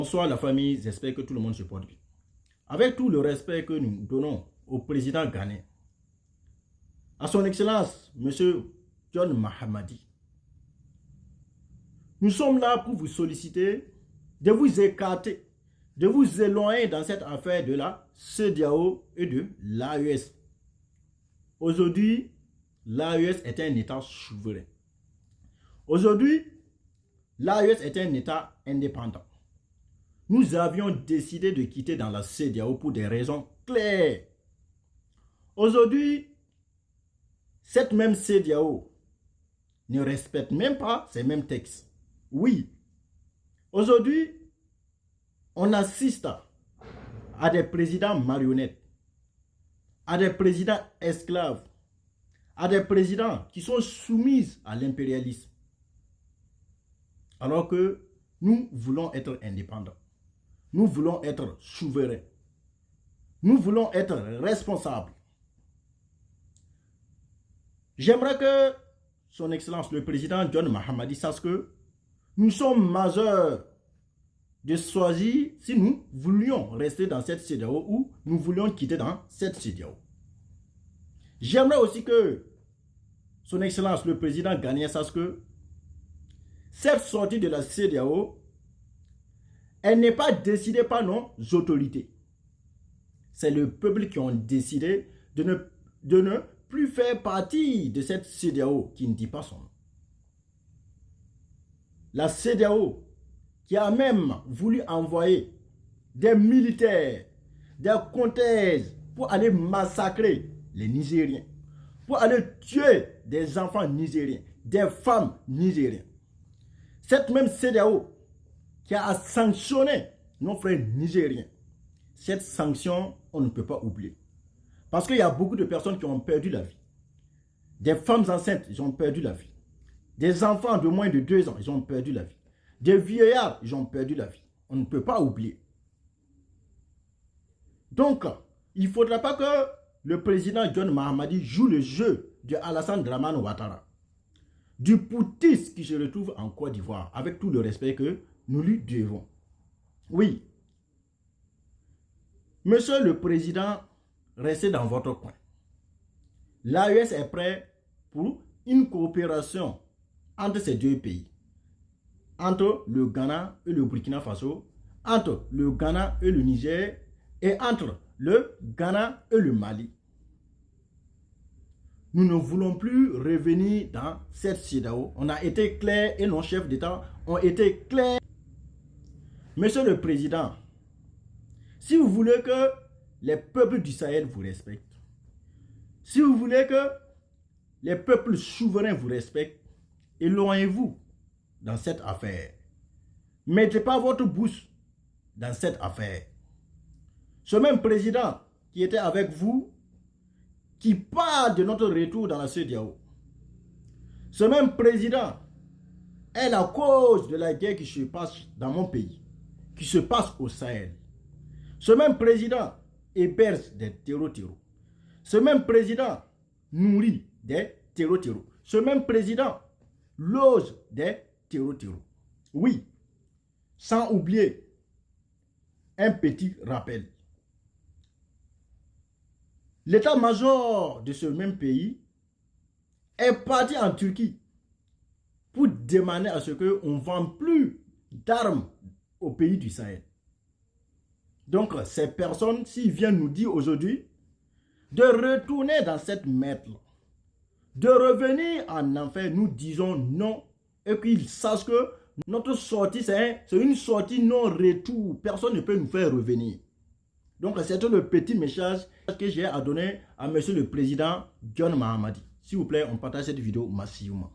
Bonsoir la famille, j'espère que tout le monde se porte bien. Avec tout le respect que nous donnons au président ghanéen, à son excellence, M. John Mahamadi, nous sommes là pour vous solliciter de vous écarter, de vous éloigner dans cette affaire de la CEDEAO et de l'AES. Aujourd'hui, l'AES est un État souverain. Aujourd'hui, l'AES est un État indépendant. Nous avions décidé de quitter dans la CEDEAO pour des raisons claires. Aujourd'hui, cette même CEDEAO ne respecte même pas ces mêmes textes. Oui, aujourd'hui, on assiste à des présidents marionnettes, à des présidents esclaves, à des présidents qui sont soumis à l'impérialisme. Alors que nous voulons être indépendants. Nous voulons être souverains. Nous voulons être responsables. J'aimerais que son Excellence, le président John Mahamadi, sache que nous sommes majeurs de choisir si nous voulions rester dans cette CEDEAO ou nous voulions quitter dans cette CEDEAO. J'aimerais aussi que son Excellence, le président ghanéen, sache que cette sortie de la CEDEAO, elle n'est pas décidée par nos autorités. C'est le peuple qui a décidé de ne plus faire partie de cette CEDEAO qui ne dit pas son nom. La CEDEAO qui a même voulu envoyer des militaires, des cortèges pour aller massacrer les Nigériens, pour aller tuer des enfants nigériens, des femmes nigériennes. Cette même CEDEAO qui a sanctionné nos frères nigériens. Cette sanction, on ne peut pas oublier. Parce qu'il y a beaucoup de personnes qui ont perdu la vie. Des femmes enceintes, ils ont perdu la vie. Des enfants de moins de 2 ans, ils ont perdu la vie. Des vieillards, ils ont perdu la vie. On ne peut pas oublier. Donc, il ne faudra pas que le président John Mahamadi joue le jeu de Alassane Dramane Ouattara, du poutisme qui se retrouve en Côte d'Ivoire, avec tout le respect que nous lui devons. Oui. Monsieur le Président, restez dans votre coin. L'AES est prêt pour une coopération entre ces deux pays. Entre le Ghana et le Burkina Faso, entre le Ghana et le Niger, et entre le Ghana et le Mali. Nous ne voulons plus revenir dans cette CEDEAO. On a été clair et nos chefs d'État ont été clairs. Monsieur le Président, si vous voulez que les peuples du Sahel vous respectent, si vous voulez que les peuples souverains vous respectent, éloignez-vous dans cette affaire. Mettez pas votre bouche dans cette affaire. Ce même président qui était avec vous, qui parle de notre retour dans la CEDEAO, ce même président est la cause de la guerre qui se passe dans mon pays, qui se passe au Sahel. Ce même président héberge des terreaux. Ce même président nourrit des terreaux. Ce même président loge des terreaux. Oui, sans oublier un petit rappel. L'état-major de ce même pays est parti en Turquie pour demander à ce qu'on ne vende plus d'armes au pays du Sahel. Donc, ces personnes, s'ils viennent nous dire aujourd'hui de retourner dans cette merde, de revenir en enfer, nous disons non, et qu'ils sachent que notre sortie, c'est une sortie non-retour. Personne ne peut nous faire revenir. Donc, c'est le petit message que j'ai à donner à Monsieur le Président John Mahamadi. S'il vous plaît, on partage cette vidéo massivement.